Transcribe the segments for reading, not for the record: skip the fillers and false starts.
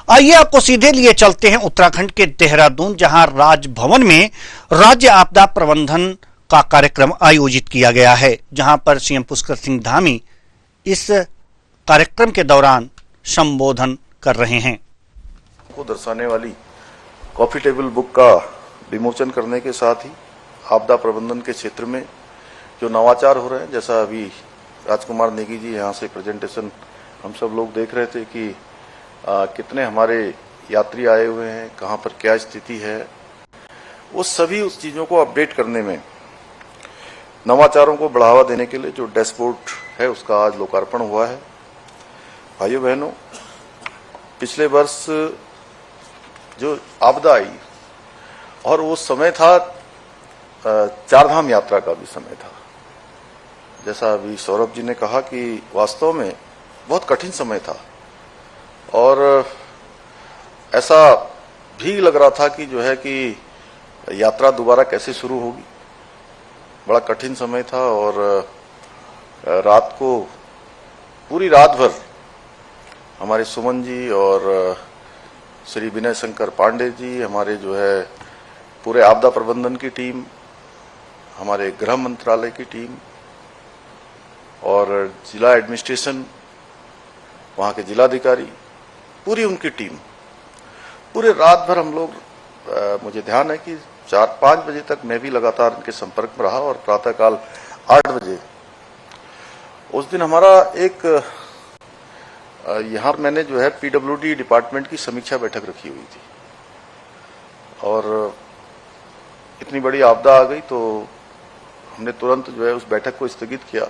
आइए आपको सीधे लिए चलते हैं उत्तराखंड के देहरादून, जहां राजभवन में राज्य आपदा प्रबंधन का कार्यक्रम आयोजित किया गया है, जहां पर सीएम पुष्कर सिंह धामी इस कार्यक्रम के दौरान संबोधन कर रहे हैं। को दर्शाने वाली कॉफी टेबल बुक का विमोचन करने के साथ ही आपदा प्रबंधन के क्षेत्र में जो नवाचार हो रहे हैं, जैसा अभी राजकुमार नेगी जी यहाँ से प्रेजेंटेशन हम सब लोग देख रहे थे कि कितने हमारे यात्री आए हुए हैं, कहाँ पर क्या स्थिति है, वो सभी उस चीजों को अपडेट करने में नवाचारों को बढ़ावा देने के लिए जो डैशबोर्ड है उसका आज लोकार्पण हुआ है। भाइयों बहनों, पिछले वर्ष जो आपदा आई और वो समय था चारधाम यात्रा का भी समय था। जैसा अभी सौरभ जी ने कहा कि वास्तव में बहुत कठिन समय था और ऐसा भी लग रहा था कि जो है कि यात्रा दोबारा कैसे शुरू होगी। बड़ा कठिन समय था और रात को पूरी रात भर हमारे सुमन जी और श्री विनय शंकर पांडे जी, हमारे जो है पूरे आपदा प्रबंधन की टीम, हमारे गृह मंत्रालय की टीम और जिला एडमिनिस्ट्रेशन, वहां के जिलाधिकारी, पूरी उनकी टीम, पूरे रात भर हम लोग, मुझे ध्यान है कि 4-5 बजे तक मैं भी लगातार इनके संपर्क में रहा और प्रातःकाल 8 बजे उस दिन हमारा एक यहाँ मैंने जो है पीडब्ल्यूडी डिपार्टमेंट की समीक्षा बैठक रखी हुई थी और इतनी बड़ी आपदा आ गई तो हमने तुरंत जो है उस बैठक को स्थगित किया।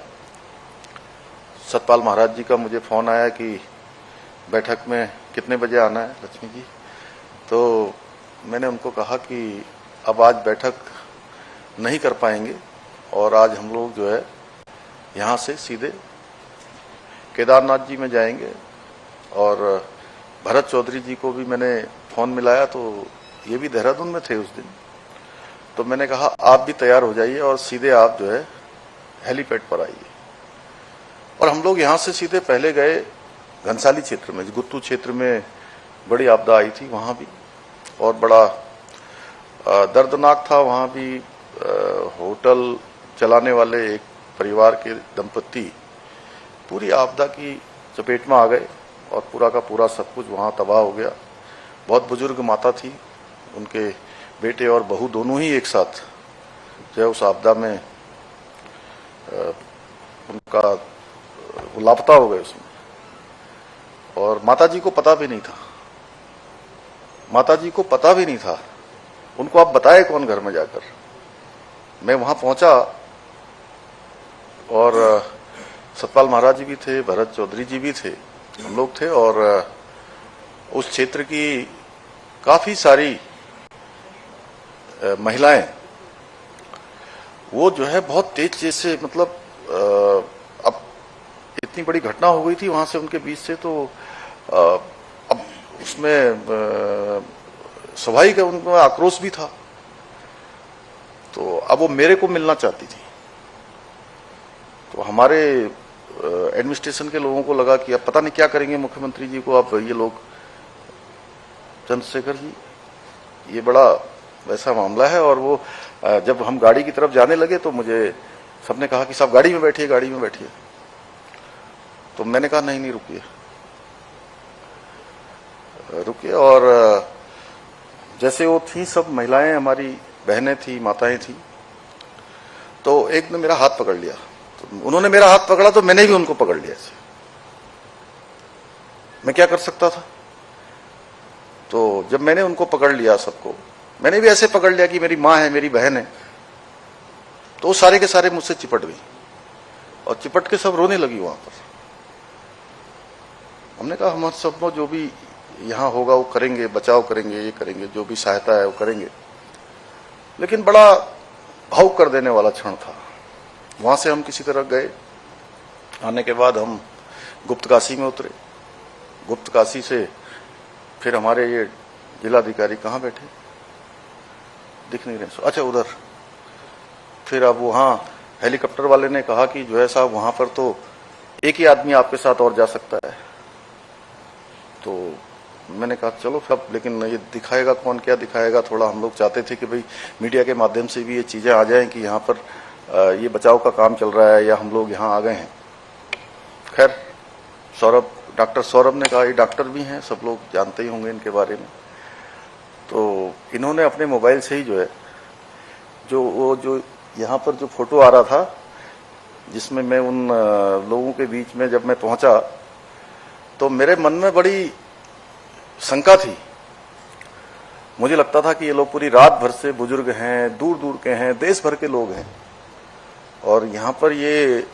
सतपाल महाराज जी का मुझे फोन आया कि बैठक में कितने बजे आना है लक्ष्मी जी, तो मैंने उनको कहा कि अब आज बैठक नहीं कर पाएंगे और आज हम लोग जो है यहाँ से सीधे केदारनाथ जी में जाएंगे। और भरत चौधरी जी को भी मैंने फोन मिलाया तो ये भी देहरादून में थे उस दिन, तो मैंने कहा आप भी तैयार हो जाइए और सीधे आप जो है हेलीपैड पर आइए। और हम लोग यहाँ से सीधे पहले गए घनसाली क्षेत्र में, गुत्तू क्षेत्र में बड़ी आपदा आई थी, वहाँ भी और बड़ा दर्दनाक था। वहाँ भी होटल चलाने वाले एक परिवार के दंपत्ति पूरी आपदा की चपेट में आ गए और पूरा का पूरा सब कुछ वहाँ तबाह हो गया। बहुत बुजुर्ग माता थी, उनके बेटे और बहू दोनों ही एक साथ जो है उस आपदा में उनका वो लापता हो गए उसमें। और माताजी को पता भी नहीं था, माताजी को पता भी नहीं था, उनको आप बताए कौन घर में जाकर। मैं वहां पहुंचा और सतपाल महाराज जी भी थे, भरत चौधरी जी भी थे, हम लोग थे और उस क्षेत्र की काफी सारी महिलाएं वो जो है बहुत तेज से, मतलब अब इतनी बड़ी घटना हो गई थी वहां से उनके बीच से, तो अब उसमें स्वाभाविक है उनका आक्रोश भी था। तो अब वो मेरे को मिलना चाहती थी, तो हमारे एडमिनिस्ट्रेशन के लोगों को लगा कि अब पता नहीं क्या करेंगे मुख्यमंत्री जी को। अब ये लोग चंद्रशेखर जी, ये बड़ा वैसा मामला है। और वो जब हम गाड़ी की तरफ जाने लगे तो मुझे सबने कहा कि साहब गाड़ी में बैठिए, गाड़ी में बैठिए। तो मैंने कहा नहीं रुकिए रुकिए। और जैसे वो थी सब महिलाएं, हमारी बहनें थी, माताएं थी, तो एक ने मेरा हाथ पकड़ लिया, तो उन्होंने मेरा हाथ पकड़ा तो मैंने भी उनको पकड़ लिया। ऐसे मैं क्या कर सकता था। तो जब मैंने उनको पकड़ लिया, सबको मैंने भी ऐसे पकड़ लिया कि मेरी माँ है, मेरी बहन है, तो सारे के सारे मुझसे चिपट गई और चिपट के सब रोने लगी वहां पर। हमने कहा हम सब जो भी यहाँ होगा वो करेंगे, बचाव करेंगे, ये करेंगे, जो भी सहायता है वो करेंगे। लेकिन बड़ा भावुक कर देने वाला क्षण था। वहां से हम किसी तरह गए, आने के बाद हम गुप्तकाशी में उतरे। गुप्तकाशी से फिर हमारे ये जिलाधिकारी कहाँ बैठे, दिख नहीं रहे, अच्छा उधर। फिर अब वहां हेलीकॉप्टर वाले ने कहा कि जो है साहब वहां पर तो एक ही आदमी आपके साथ और जा सकता है। तो मैंने कहा चलो सब, लेकिन ये दिखाएगा कौन, क्या दिखाएगा। थोड़ा हम लोग चाहते थे कि भाई मीडिया के माध्यम से भी ये चीज़ें आ जाएं कि यहाँ पर ये बचाव का काम चल रहा है या हम लोग यहाँ आ गए हैं। खैर सौरभ, डॉक्टर सौरभ ने कहा, ये डॉक्टर भी हैं, सब लोग जानते ही होंगे इनके बारे में। तो इन्होंने अपने मोबाइल से ही जो है, जो यहाँ पर जो फोटो आ रहा था जिसमें मैं उन लोगों के बीच में जब मैं पहुंचा तो मेरे मन में बड़ी शंका थी। मुझे लगता था कि ये लोग पूरी रात भर से बुजुर्ग हैं, दूर दूर के हैं, देश भर के लोग हैं, और यहाँ पर ये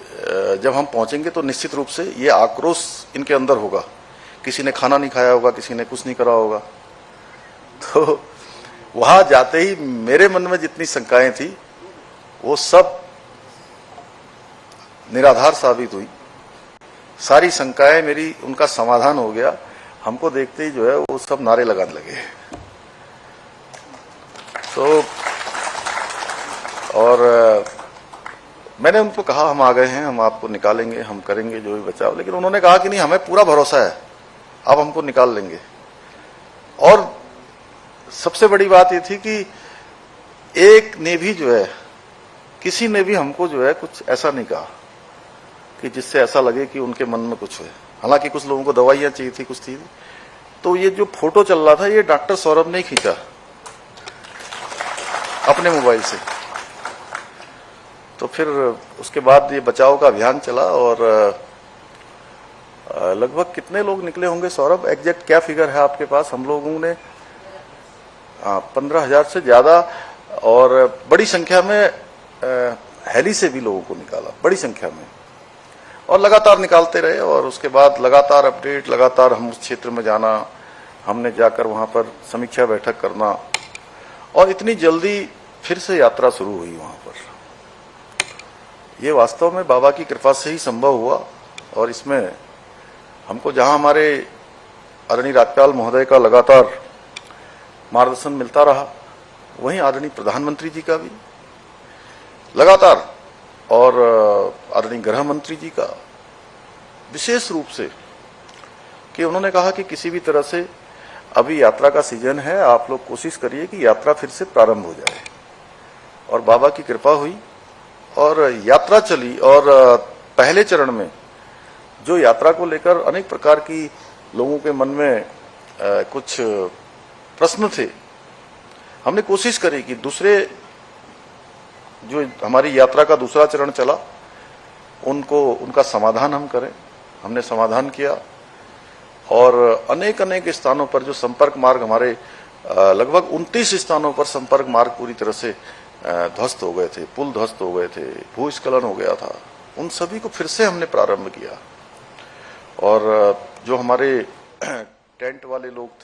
जब हम पहुंचेंगे तो निश्चित रूप से ये आक्रोश इनके अंदर होगा। किसी ने खाना नहीं खाया होगा, किसी ने कुछ नहीं करा होगा। तो वहां जाते ही मेरे मन में जितनी शंकाएं थी वो सब निराधार साबित हुई। सारी शंकाएं मेरी, उनका समाधान हो गया। हमको देखते ही जो है वो सब नारे लगाने लगे। तो और मैंने उनको कहा हम आ गए हैं, हम आपको निकालेंगे, हम करेंगे जो भी बचाव। लेकिन उन्होंने कहा कि नहीं, हमें पूरा भरोसा है, आप हमको निकाल लेंगे। और सबसे बड़ी बात ये थी कि एक ने भी जो है, किसी ने भी हमको जो है कुछ ऐसा नहीं कहा कि जिससे ऐसा लगे कि उनके मन में कुछ है। हालांकि कुछ लोगों को दवाइयां चाहिए थी, कुछ थी। तो ये जो फोटो चल रहा था ये डॉक्टर सौरभ ने खींचा अपने मोबाइल से। तो फिर उसके बाद ये बचाव का अभियान चला और लगभग कितने लोग निकले होंगे सौरभ, एग्जैक्ट क्या फिगर है आपके पास? हम लोगों ने 15,000 से ज्यादा और बड़ी संख्या में हेली से भी लोगों को निकाला, बड़ी संख्या में, और लगातार निकालते रहे। और उसके बाद लगातार अपडेट, लगातार हम उस क्षेत्र में जाना, हमने जाकर वहां पर समीक्षा बैठक करना, और इतनी जल्दी फिर से यात्रा शुरू हुई वहां पर। ये वास्तव में बाबा की कृपा से ही संभव हुआ। और इसमें हमको जहां हमारे आदरणीय राज्यपाल महोदय का लगातार मार्गदर्शन मिलता रहा, वहीं आदरणीय प्रधानमंत्री जी का भी लगातार, और आदरणीय गृह मंत्री जी का विशेष रूप से, कि उन्होंने कहा कि किसी भी तरह से अभी यात्रा का सीजन है, आप लोग कोशिश करिए कि यात्रा फिर से प्रारंभ हो जाए। और बाबा की कृपा हुई और यात्रा चली। और पहले चरण में जो यात्रा को लेकर अनेक प्रकार की लोगों के मन में कुछ प्रश्न थे, हमने कोशिश करी कि दूसरे, जो हमारी यात्रा का दूसरा चरण चला, उनका समाधान हम करें। हमने समाधान किया। और अनेक अनेक स्थानों पर जो संपर्क मार्ग हमारे, लगभग 29 स्थानों पर संपर्क मार्ग पूरी तरह से ध्वस्त हो गए थे, पुल ध्वस्त हो गए थे, भूस्खलन हो गया था, उन सभी को फिर से हमने प्रारंभ किया। और जो हमारे टेंट वाले लोग थे,